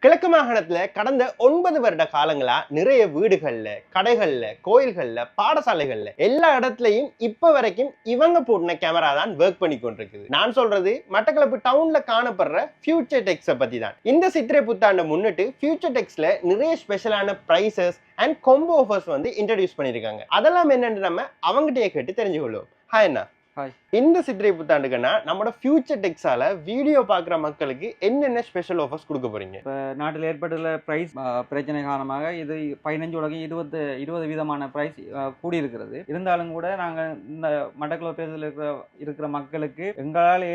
கிழக்கு மாகாணத்துல கடந்த 9 வருட காலங்களா நிறைய வீடுகள்ல, கடைகள்ல, கோயில்கள்ல, பாடசாலைகள்ல எல்லா இடத்துலயும் இப்ப வரைக்கும் இவங்க போட்டின கேமரா தான் ஒர்க் பண்ணி கொண்டிருக்குது. நான் சொல்றது மட்டக்களப்பு டவுன்ல காணப்படுற ஃபியூச்சர் டெக்ஸ பத்தி தான். இந்த சித்திரை புத்தாண்டை முன்னிட்டு ஃபியூச்சர் டெக்ஸ்ல நிறைய ஸ்பெஷலான பிரைசஸ் அண்ட் கொம்போ ஆஃபர்ஸ் வந்து இன்ட்ரோடியூஸ் பண்ணிருக்காங்க. அதெல்லாம் என்னன்னு நம்ம அவங்ககிட்டயே கேட்டு தெரிஞ்சுக்கொள்வோம். ஹாய் அண்ணா. இந்த சித்திரை புத்தாண்டுக்குன்னா நம்ம ஃபியூச்சர் டெக்ஸால வீடியோ பாக்குற மக்களுக்கு என்னென்ன ஸ்பெஷல் ஆஃபர்ஸ் கொடுக்க போறீங்க? இப்போ நாட்டில் ஏற்பட்டுள்ள பிரைஸ் பிரச்சனை காரணமாக இது 15 உலகம் 20 விதமான பிரைஸ் கூடியிருக்கிறது. இருந்தாலும் கூட நாங்கள் இந்த மட்டக்களப்பில் இருக்கிற மக்களுக்கு எங்களால்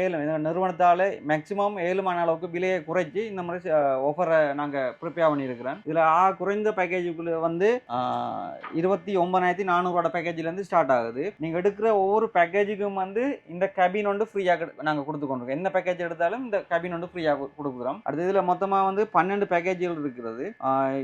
நிறுவனத்தால் மேக்சிமம் 7 அளவுக்கு விலையை குறைச்சி இந்த மாதிரி ஆஃபரை நாங்கள் ப்ரிப்பேர் பண்ணியிருக்கிறோம். இதில் குறைந்த பேக்கேஜுக்குள்ள வந்து 29,400 பேக்கேஜிலேருந்து ஸ்டார்ட் ஆகுது. நீங்கள் எடுக்கிற ஒவ்வொரு பேக்கேஜுக்கும் வந்து இந்த கேபின் ஒன்று ஃப்ரீயாக நாங்கள் கொடுத்து கொண்டிருக்கோம். என்ன பேக்கேஜ் எடுத்தாலும் இந்த கேபின் ஒன்று ஃப்ரீயாக கொடுக்குறோம். அடுத்த இதில் மொத்தமாக வந்து 12 பேக்கேஜுகள் இருக்கிறது.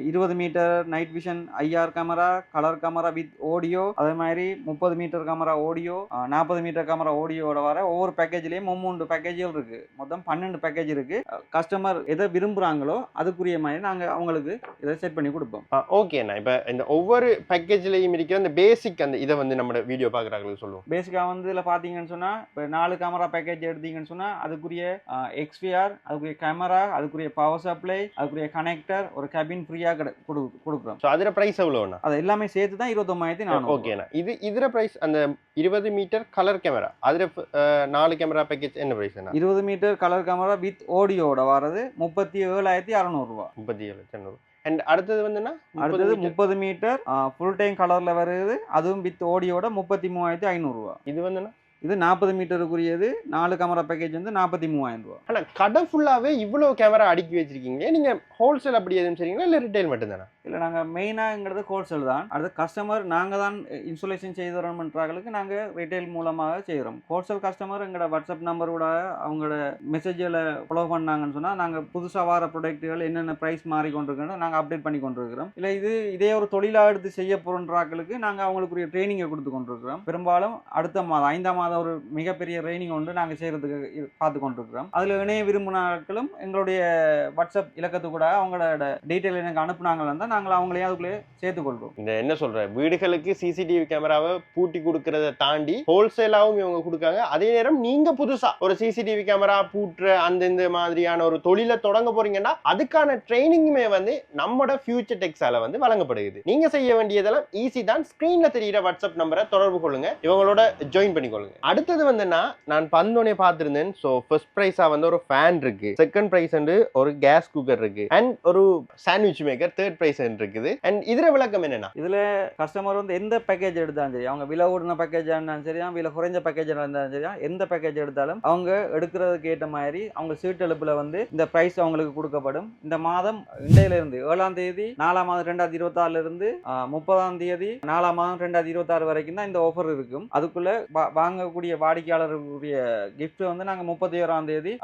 20 metre night vision IR camera, colour camera with audio, அதே மாதிரி 30 metre camera audio, 40 metre camera ஆடியோட வர ஒவ்வொரு பேக்கேஜ்லேயும் 3 பேக்கேஜுகள் இருக்கு. மொத்தம் 12 பேக்கேஜ் இருக்கு. கஸ்டமர் எதை விரும்புகிறாங்களோ அதுக்குரிய மாதிரி நாங்கள் அவங்களுக்கு இதை செட் பண்ணி கொடுப்போம். ஓகேண்ணா, இப்போ இந்த ஒவ்வொரு பேக்கேஜ்லையும் இருக்கிற அந்த பேசிக் அந்த இதை வந்து நம்ம வீடியோ பார்க்குறாங்களுக்கு சொல்லுவோம். பேசிக்காக வந்து இதில் பார்த்தீங்கன்னு சொன்னால் இப்போ 4 கேமரா பேக்கேஜ் எடுத்தீங்கன்னு சொன்னால் அதுக்குரிய XVR, அதுக்குரிய கேமரா, அதுக்குரிய பவர் சப்ளை, அதுக்குரிய கனெக்டர், ஒரு கேபின் ஃப்ரீயாக கொடுக்குறோம். ஸோ அதில் ப்ரைஸ் எவ்வளோண்ணா? அது எல்லாமே சேர்த்து தான் 29,400. ஓகேண்ணா. இதில் ப்ரைஸ் அந்த 20 மீட்டர் கலர் கேமரா அதில் 4 கேமரா பேக்கேஜ் என்ன price? 20 metre colour camera with ஆடியோட வரது 37,600. 37,600. அண்ட் அடுத்தது வந்துன்னா அடுத்தது 30 மீட்டர் ஃபுல் டைம் கலர்ல வருது, அதுவும் வித் ஆடியோட 33,500. இது வந்துன்னா இது 40 மீட்டருக்குரியது. 4 கேமரா பேக்கேஜ் வந்து 43,000. ஆனால் கடை ஃபுல்லாகவே இவ்வளோ கேமரா அடுக்கி வச்சிருக்கீங்க. நீங்கள் ஹோல்சேல் அப்படி எதுவும் சரிங்களா இல்லை ரிட்டைல் மட்டும்தானே? இல்லை, நாங்கள் மெயினாகங்கிறது ஹோல்சேல் தான். அடுத்து கஸ்டமர் நாங்கள் தான் இன்ஸ்டாலேஷன் செய்கிறோம்ன்றாங்களுக்கு நாங்கள் ரிட்டைல் மூலமாக செய்கிறோம். ஹோல்சேல் கஸ்டமர் எங்களோட வாட்ஸ்அப் நம்பரோட அவங்களோட மெசேஜில் ஃபாலோ பண்ணாங்கன்னு சொன்னால் நாங்கள் புதுசாக வர ப்ராடக்ட்டுகள் என்னென்ன ப்ரைஸ் மாறி கொண்டிருக்கோம் நாங்கள் அப்டேட் பண்ணி கொண்டிருக்கிறோம். இல்லை இதே ஒரு தொழிலாக எடுத்து செய்ய போகிறோன்றாக்களுக்கு நாங்கள் அவங்களுக்குரிய ட்ரைனிங்கை கொடுத்து கொண்டிருக்கிறோம். பெரும்பாலும் அடுத்த மாதம் 5ஆம் மாதம் ஒரு மிகப்பெரிய ட்ரைனிங் ஒன்று நாங்கள் செய்கிறதுக்கு பார்த்து கொண்டிருக்கிறோம். அதில் இணைய விரும்பினார்களும் எங்களுடைய வாட்ஸ்அப் இலக்கத்து கூட அவங்களோட டீட்டெயில் எனக்கு அனுப்புனாங்களா தான் நாங்கள் அவங்களையும் அதுக்குள்ளேயே சேர்த்துக்கொள்கிறோம். இந்த என்ன சொல்கிறேன், வீடுகளுக்கு சிசிடிவி கேமராவை பூட்டி கொடுக்கறத தாண்டி ஹோல்சேலாகவும் இவங்க கொடுக்காங்க. அதே நேரம் நீங்கள் புதுசாக ஒரு சிசிடிவி கேமரா பூட்டுற அந்த மாதிரியான ஒரு தொழிலை தொடங்க போறீங்கன்னா அதுக்கான ட்ரைனிங்குமே வந்து நம்மளோட ஃபியூச்சர் டெக்ஸால வந்து வழங்கப்படுகிறது. நீங்கள் செய்ய வேண்டியதெல்லாம் ஈஸி தான். ஸ்க்ரீனில் தெரிகிற வாட்ஸ்அப் நம்பரை தொடர்பு கொள்ளுங்க, இவங்களோட ஜாயின் பண்ணிக்கொள்ளுங்க. அடுத்தது வந்துன்னா நான் பந்தோனே பார்த்துருந்தேன். ஸோ ஃபர்ஸ்ட் ப்ரைஸா வந்து ஒரு ஃபேன் இருக்கு, செகண்ட் ப்ரைஸ் வந்து ஒரு கேஸ் குக்கர் இருக்கு, அண்ட் ஒரு சாண்ட்விச் மேக்கர் தேர்ட் ப்ரைஸ் இருக்குது. அண்ட் இதுல விளக்கம் என்னன்னா, இதுல கஸ்டமர் வந்து எந்த பேக்கேஜ் எடுத்தாலும் சரி, அவங்க விலை கூடின பேக்கேஜ் இருந்தாலும் சரியா, விலை குறைஞ்ச பேக்கேஜ் இருந்தாலும் சரியா, எந்த பேக்கேஜ் எடுத்தாலும் அவங்க எடுக்கிறதுக்கு ஏற்ற மாதிரி அவங்க சீட்டெழுப்புல வந்து இந்த பிரைஸ் அவங்களுக்கு கொடுக்கப்படும். இந்த மாதம் இண்டையில இருந்து 7ஆம் தேதி 4ஆம் மாதம் 2026 இருந்து 30ஆம் தேதி 4ஆம் மாதம் 2026 வரைக்கும் தான் இந்த ஆஃபர் இருக்கும். அதுக்குள்ள வாங்கக்கூடிய வாடிக்கையாளர்களுடைய கிஃப்ட் வந்து நாங்க 31ஆம் தேதி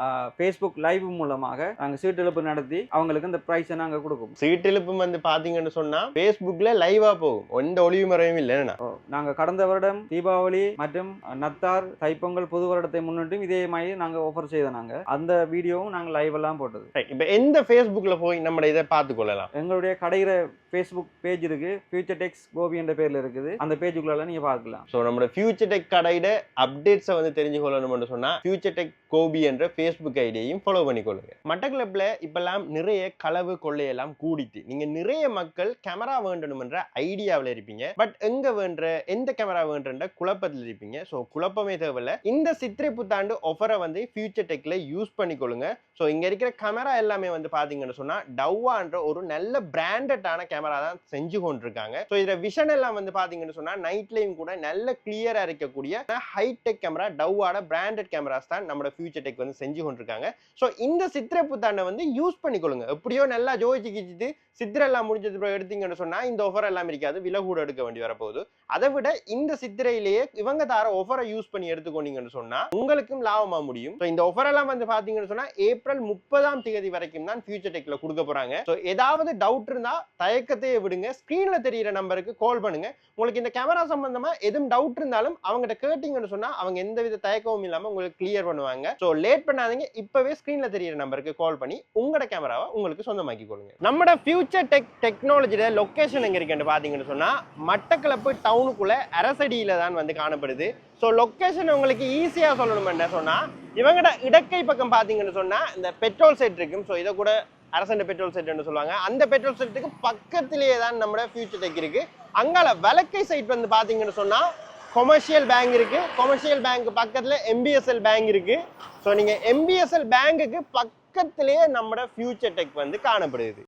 Facebook லைவ் மூலமாக நாங்க சீட்டெழுப்பு நடத்தி அவங்களுக்கு இந்த பிரைஸை நாங்க கொடுப்போம். சீட்டெழுப்பு வந்து பாத்தீங்கன்னு சொன்னா Facebookல லைவா போகும், எந்த ஒளிவு மறைவும் இல்லைன்னா. நாங்க கடந்த வருடம் தீபாவளி மற்றும் நத்தார் தைப்பொங்கல் புது வருடத்தை முன்னிட்டு இதே மாதிரி நாங்க ஆஃபர் செய்தோம். நாங்க அந்த வீடியோவும் நாங்க லைவ் எல்லாம் போட்டது. இப்ப எந்த Facebookல போய் நம்ம இதை பார்த்து கொள்ளலாம்? எங்களுடைய கடையிற Facebook பேஜ் இருக்கு, ஃபியூச்சர் டெக்ஸ் கோபி என்ற பேர்ல இருக்குது. அந்த பேஜுக்குள்ள நீங்க பார்க்கலாம். ஸோ நம்ம ஃபியூச்சர் டெக் கடையிட அப்டேட்ஸை வந்து தெரிஞ்சு கொள்ளணும்னு சொன்னா ஃபியூச்சர் டெக் கோபி என்ற Facebook ஐடியையும் ஃபாலோ பண்ணிக்கொள்ளுங்க. மட்டக்களப்பில் இப்பெல்லாம் நிறைய களவு கொள்ளையெல்லாம் கூடிட்டு நீங்க நிறைய மக்கள் கேமரா வேண்டணும்ன்ற ஐடியாவில் இருப்பீங்க. பட் எங்க வேண்ட எந்த கேமரா வேண்ட குழப்பத்தில் இருப்பீங்க. ஸோ குழப்பமே தேவையில்லை. இந்த சித்திரை புத்தாண்டு ஆஃபரை வந்து ஃபியூச்சர் டெக்ல யூஸ் பண்ணிக்கொள்ளுங்க. ஸோ இங்க இருக்கிற கேமரா எல்லாமே வந்து பாத்தீங்கன்னு சொன்னா டவ்வான்ற ஒரு நல்ல பிராண்டடான கேமரா தான் செஞ்சு கொண்டிருக்காங்க. ஸோ இதுல விஷன் எல்லாம் வந்து பாத்தீங்கன்னு சொன்னா நைட்லையும் கூட நல்ல கிளியரா இருக்கக்கூடிய ஹைடெக் கேமரா டவ்வான பிராண்டட் கேமராஸ் தான் நம்ம ஃபியூச்சர் டெக் வந்து செஞ்சு கொண்டிருக்காங்க. ஸோ இந்த சித்திரை புத்தாண்டை வந்து யூஸ் பண்ணிக்கொள்ளுங்க. எப்படியோ நல்லா ஜோதிச்சு கிச்சிட்டு சித்திரை எல்லாம் முடிஞ்சது எடுத்தீங்கன்னு சொன்னா இந்த ஆஃபர் எல்லாம் இருக்காது, விலை கூட எடுக்க வேண்டி வரப்போகுது. அதை விட இந்த சித்திரையிலேயே இவங்க தர ஆஃபரை யூஸ் பண்ணி எடுத்துக்கொண்டீங்கன்னு சொன்னா உங்களுக்கும் லாபமா முடியும். ஸோ இந்த ஆஃபர் எல்லாம் வந்து பாத்தீங்கன்னு சொன்னா ஏப்ரல் 30ஆம் தேதி வரைக்கும் தான் ஃபியூச்சர் டெக்ல கொடுக்க போறாங்க. ஸோ ஏதாவது டவுட் இருந்தா தயக்கத்தையே விடுங்க, ஸ்கிரீன்ல தெரியிற நம்பருக்கு கால் பண்ணுங்க. உங்களுக்கு இந்த கேமரா சம்பந்தமா எதுவும் டவுட் இருந்தாலும் அவங்ககிட்ட கேட்டீங்கன்னு சொன்னா அவங்க எந்தவித தயக்கமும் இல்லாம உங்களுக்கு கிளியர் பண்ணுவாங்க. ஸோ லேட் பண்ணாதீங்க, இப்பவே ஸ்கிரீன்ல தெரியிற நம்பருக்கு கால் பண்ணி உங்களோட கேமராவை உங்களுக்கு சொந்தமாக்கி கொள்ளுங்க. நம்மட ஃபியூச்சர் டெக்னாலஜியோட லொகேஷன் எங்க இருக்குன்னு பாத்தீங்கன்னு சொன்னா மட்டக்களப்பு டவுனுக்குள்ள அரசடியில தான் வந்து காணப்படுது. ஸோ லொக்கேஷன் உங்களுக்கு ஈஸியாக சொல்லணும்னு சொன்னால் இவங்கட இடக்கை பக்கம் பார்த்தீங்கன்னு சொன்னால் இந்த பெட்ரோல் செட் இருக்கும். ஸோ இதை கூட அரசண்ட பெட்ரோல் செட்னு சொல்லுவாங்க. அந்த பெட்ரோல் செட்டுக்கு பக்கத்திலேயே தான் நம்மளோட ஃபியூச்சர் டெக் இருக்குது. அங்கால வலக்கை சைட் வந்து பார்த்தீங்கன்னு சொன்னால் கொமர்ஷியல் பேங்க் இருக்குது. கொமர்ஷியல் பேங்க் பக்கத்தில் எம்பிஎஸ்எல் பேங்க் இருக்குது. ஸோ நீங்கள் எம்பிஎஸ்எல் பேங்குக்கு பக்கத்திலேயே நம்மளோட ஃபியூச்சர் டெக் வந்து காணப்படுது.